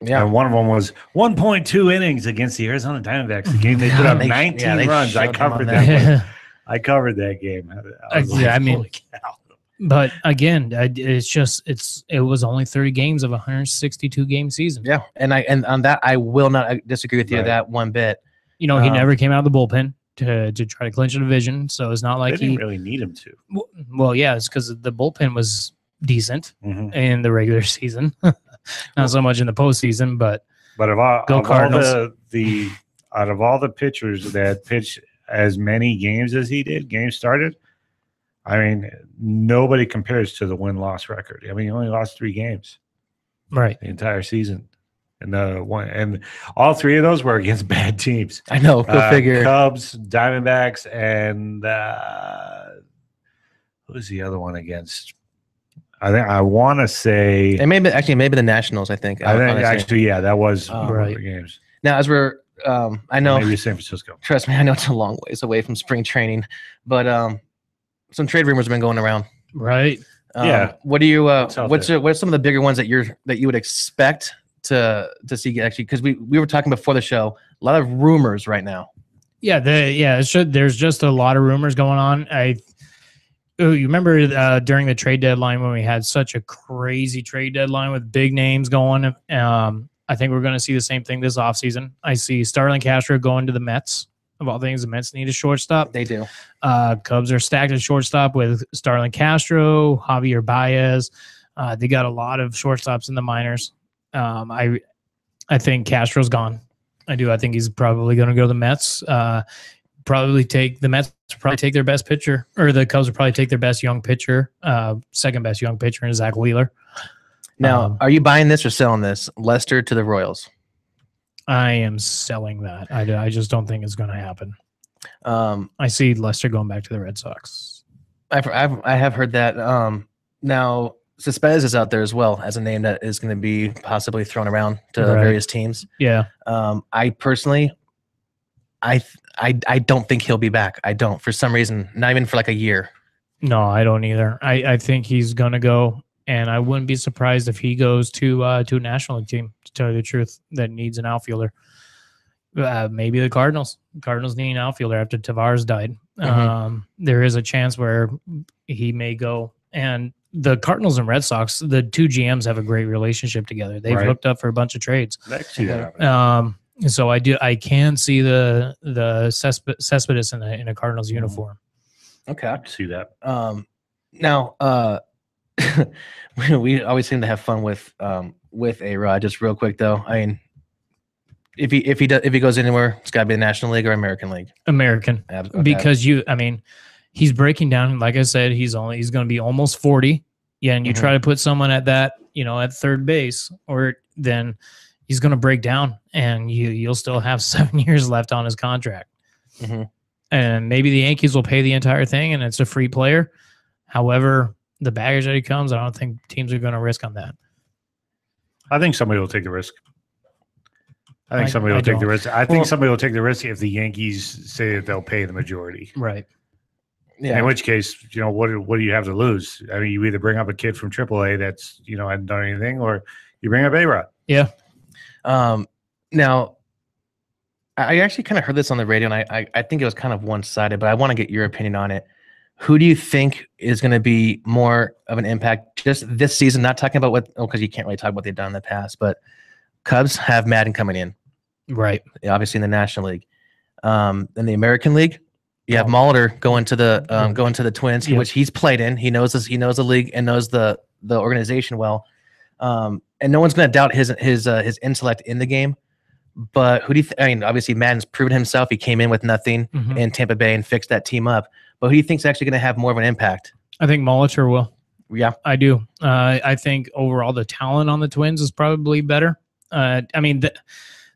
S3: Yeah,
S2: and one of them was 1.2 innings against the Arizona Diamondbacks. The game they put up 19 runs. I covered that. I covered that game.
S1: But again, it was only 30 games of a 162 game season.
S3: Yeah, and on that I will not disagree with you that one bit.
S1: He never came out of the bullpen to try to clinch a division, so it's not like
S2: they didn't really need him to.
S1: Well, yeah, it's because the bullpen was decent in the regular season. Not so much in the postseason, but
S2: out of all the pitchers that pitched as many games as he did, games started, I mean, nobody compares to the win-loss record. I mean, he only lost 3 games,
S1: right,
S2: the entire season, and all 3 of those were against bad teams.
S3: I know, go figure.
S2: Cubs, Diamondbacks, and who was the other one against? I want to say,
S3: and maybe the Nationals. I think
S2: that was
S1: right.
S2: The games.
S3: Now, as we're, I know
S2: maybe San Francisco.
S3: Trust me, I know it's a long ways away from spring training, but some trade rumors have been going around.
S1: Right.
S2: Yeah.
S3: What do you? What are some of the bigger ones that you would expect to see actually? Because we were talking before the show, a lot of rumors right now.
S1: Yeah. There's just a lot of rumors going on. You remember during the trade deadline when we had such a crazy trade deadline with big names going? I think we're going to see the same thing this offseason. I see Starlin Castro going to the Mets. Of all things, the Mets need a shortstop.
S3: They do.
S1: Cubs are stacked at shortstop with Starlin Castro, Javier Baez. They got a lot of shortstops in the minors. I think Castro's gone. I do. I think he's probably going to go to the Mets. Probably take their best pitcher, or the Cubs will probably take their best young pitcher, second best young pitcher in Zach Wheeler.
S3: Now, are you buying this or selling this? Lester to the Royals.
S1: I am selling that. I just don't think it's going to happen. I see Lester going back to the Red Sox.
S3: I have heard that. Now, Cespedes is out there as well as a name that is going to be possibly thrown around to various teams.
S1: Yeah.
S3: I personally, I don't think he'll be back. I don't, for some reason, not even for like a year.
S1: No, I don't either. I think he's going to go, and I wouldn't be surprised if he goes to a National League team, to tell you the truth, that needs an outfielder. Maybe the Cardinals. Cardinals need an outfielder after Tavares died. There is a chance where he may go. And the Cardinals and Red Sox, the two GMs have a great relationship together. They've hooked up for a bunch of trades. So I can see the Cespedes in a Cardinals uniform.
S3: Okay,
S2: I can see that.
S3: Now, we always seem to have fun with A-Rod. Just real quick though, I mean, if he goes anywhere, it's got to be the National League or American League.
S1: American,
S3: Okay.
S1: because he's breaking down. Like I said, he's going to be almost 40. Yeah, and you try to put someone at that, at third base, or then he's going to break down, and you'll still have 7 years left on his contract. And maybe the Yankees will pay the entire thing, and it's a free player. However, the baggage that he comes, I don't think teams are going to risk on that.
S2: I think somebody will take the risk. I think somebody will take the risk. I think somebody will take the risk if the Yankees say that they'll pay the majority.
S1: Right.
S3: Yeah.
S2: In which case, what do you have to lose? I mean, you either bring up a kid from AAA that's hadn't done anything, or you bring up A-Rod.
S1: Yeah.
S3: Now, I actually kind of heard this on the radio, and I think it was kind of one-sided, but I want to get your opinion on it. Who do you think is going to be more of an impact just this season? Not talking about because you can't really talk about what they've done in the past, but Cubs have Madden coming in,
S1: right?
S3: Obviously in the National League, in the American League, you have Molitor going to the Twins, which he's played in. He knows this. He knows the league and knows the organization well. And no one's going to doubt his intellect in the game. But who do you I mean, obviously Madden's proven himself. He came in with nothing in Tampa Bay and fixed that team up. But who do you think is actually going to have more of an impact?
S1: I think Molitor will.
S3: Yeah,
S1: I do. I think overall the talent on the Twins is probably better. I mean,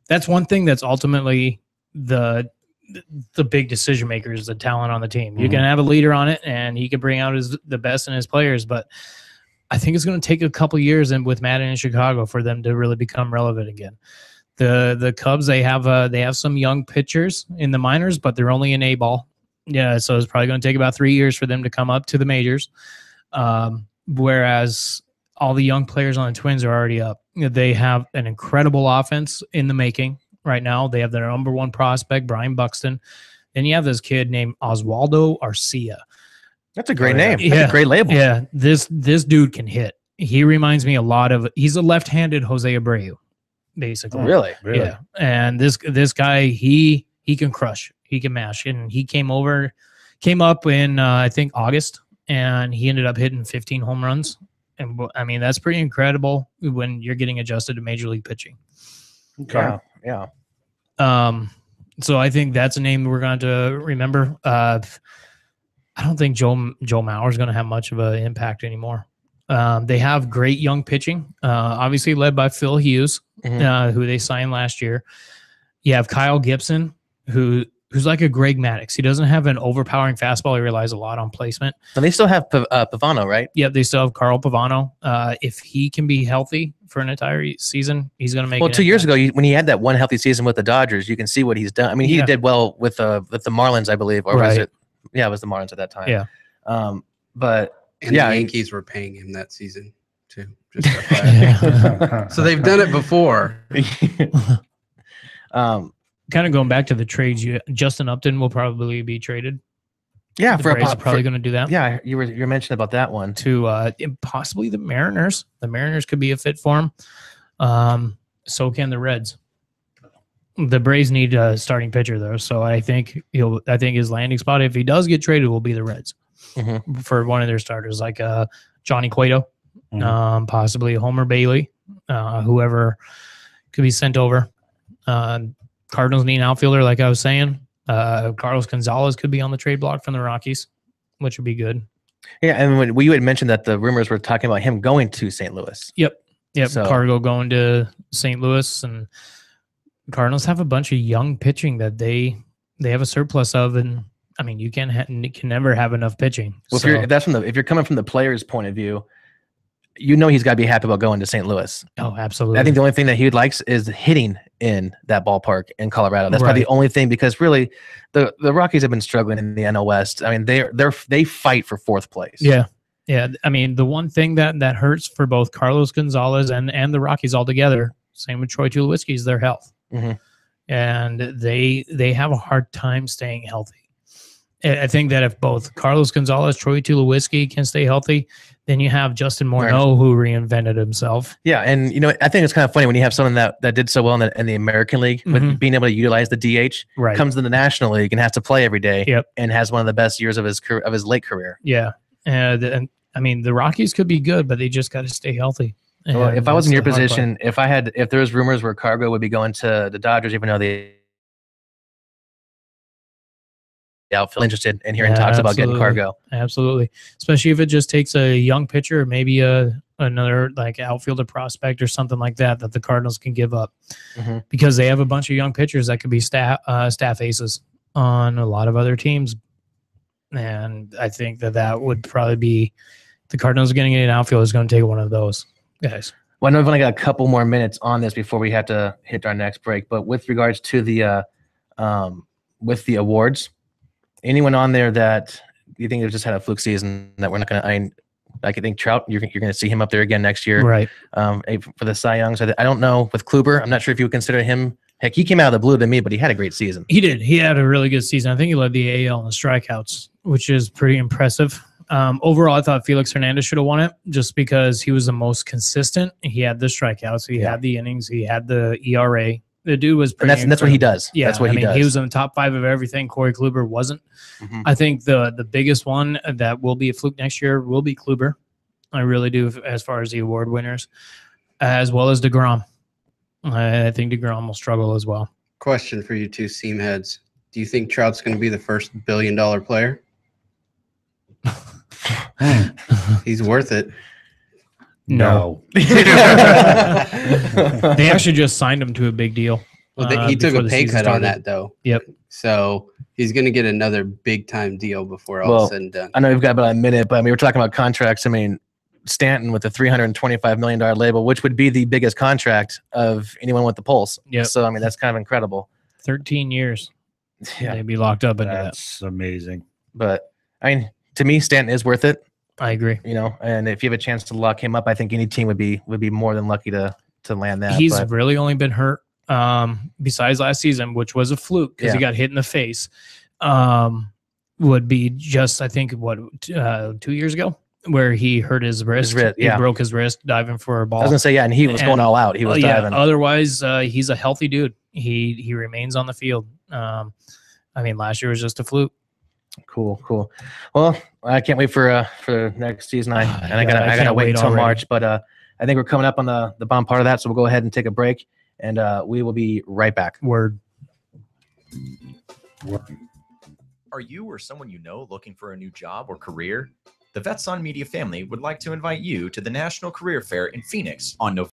S1: that's one thing that's ultimately the big decision maker is the talent on the team. You can have a leader on it, and he can bring out the best in his players, but I think it's going to take a couple years and with Madden in Chicago for them to really become relevant again. The Cubs, they have some young pitchers in the minors, but they're only in A-ball. Yeah, so it's probably going to take about 3 years for them to come up to the majors. Whereas all the young players on the Twins are already up. They have an incredible offense in the making right now. They have their number one prospect, Brian Buxton. Then you have this kid named Oswaldo Arcia.
S3: That's a great name. That's a great label.
S1: Yeah, this dude can hit. He reminds me a lot of. He's a left-handed Jose Abreu, basically.
S3: Really?
S1: Yeah. And this guy, he can crush. He can mash. And he came up in I think August, and he ended up hitting 15 home runs. And I mean, that's pretty incredible when you're getting adjusted to major league pitching.
S3: Okay. Yeah.
S1: So I think that's a name we're going to remember. I don't think Joe Mauer is going to have much of an impact anymore. They have great young pitching, obviously led by Phil Hughes, who they signed last year. You have Kyle Gibson, who's like a Greg Maddux. He doesn't have an overpowering fastball. He relies a lot on placement.
S3: And they still have Pavano, right?
S1: Yeah, they still have Carl Pavano. If he can be healthy for an entire season, he's going to make.
S3: Well, 2 years ago, when he had that one healthy season with the Dodgers, you can see what he's done. I mean, he did well with the Marlins, I believe, or was it? Yeah, it was the Marlins at that time.
S1: Yeah.
S3: But
S9: the Yankees were paying him that season too. So they've done it before.
S1: Kind of going back to the trades, Justin Upton will probably be traded.
S3: Yeah,
S1: the Braves are probably going to do that.
S3: Yeah, you were mentioning about that one
S1: to possibly the Mariners. The Mariners could be a fit for him. So can the Reds. The Braves need a starting pitcher though, so I think his landing spot, if he does get traded, will be the Reds for one of their starters, like Johnny Cueto, possibly Homer Bailey, whoever could be sent over. Cardinals need an outfielder, like I was saying. Carlos Gonzalez could be on the trade block from the Rockies, which would be good.
S3: Yeah, and when you had mentioned that the rumors were talking about him going to St. Louis.
S1: Yep.
S3: So-
S1: Cargo going to St. Louis, and Cardinals have a bunch of young pitching that they have a surplus of, and I mean you can never have enough pitching.
S3: Well, if you're coming from the player's point of view, you know he's got to be happy about going to St. Louis.
S1: Oh, absolutely.
S3: I think the only thing that he likes is hitting in that ballpark in Colorado. That's probably the only thing, because really the Rockies have been struggling in the NL West. I mean, they fight for fourth place.
S1: Yeah. I mean, the one thing that hurts for both Carlos Gonzalez and the Rockies altogether, same with Troy Tulowitzki, is their health. And they have a hard time staying healthy. I think that if both Carlos Gonzalez, Troy Tulowitzki can stay healthy, then you have Justin Morneau, who reinvented himself.
S3: Yeah, and I think it's kind of funny when you have someone that did so well in the American League with being able to utilize the DH, comes to the National League and has to play every day, and has one of the best years of his late career.
S1: Yeah, and I mean the Rockies could be good, but they just got to stay healthy.
S3: Well, if I was in your position, if there was rumors where Cargo would be going to the Dodgers, even though the outfield interested in hearing talks about getting Cargo.
S1: Absolutely. Especially if it just takes a young pitcher, or maybe another like outfielder prospect or something like that the Cardinals can give up, because they have a bunch of young pitchers that could be staff aces on a lot of other teams. And I think that would probably be the Cardinals getting an outfielder is going to take one of those guys.
S3: Well, I know we've only got a couple more minutes on this before we have to hit our next break, but with regards to the awards, anyone on there that you think they've just had a fluke season that we're not going to? I think Trout, you're going to see him up there again next year,
S1: right?
S3: For the Cy Young. So I don't know with Kluber. I'm not sure if you would consider him. Heck, he came out of the blue to me, but he had a great season.
S1: He did. He had a really good season. I think he led the AL in strikeouts, which is pretty impressive. Overall, I thought Felix Hernandez should have won it just because he was the most consistent. He had the strikeouts, he had the innings, he had the ERA. The dude was pretty.
S3: And that's what he does.
S1: Yeah,
S3: that's what he does.
S1: He was in the top 5 of everything. Corey Kluber wasn't. I think the biggest one that will be a fluke next year will be Kluber. I really do, as far as the award winners, as well as DeGrom. I think DeGrom will struggle as well.
S9: Question for you two seam heads. Do you think Trout's going to be the first billion-dollar player? He's worth it.
S1: No. They actually just signed him to a big deal.
S9: Well, he took a pay cut on that, though.
S1: Yep.
S9: So he's going to get another big-time deal before all said and done.
S3: I know we've got about a minute, but I mean, we're talking about contracts. I mean, Stanton with a $325 million label, which would be the biggest contract of anyone with the pulse.
S1: Yep.
S3: So, I mean, that's kind of incredible.
S1: 13 years.
S3: Yeah.
S1: They'd be locked up into
S2: That's amazing.
S3: But, I mean, to me, Stanton is worth it.
S1: I agree.
S3: And if you have a chance to lock him up, I think any team would be more than lucky to land that.
S1: He's really only been hurt besides last season, which was a fluke because he got hit in the face. Would be just, I think, 2 years ago, where he hurt his wrist. He broke his wrist diving for a ball.
S3: I was gonna say, and he was going all out. He was diving.
S1: Otherwise, he's a healthy dude. He remains on the field. I mean, last year was just a fluke.
S3: Cool. Well, I can't wait for next season. I gotta wait until March, but I think we're coming up on the bottom part of that, so we'll go ahead and take a break, and we will be right back.
S1: Word.
S4: Are you or someone you know looking for a new job or career? The Vets on Media family would like to invite you to the National Career Fair in Phoenix on November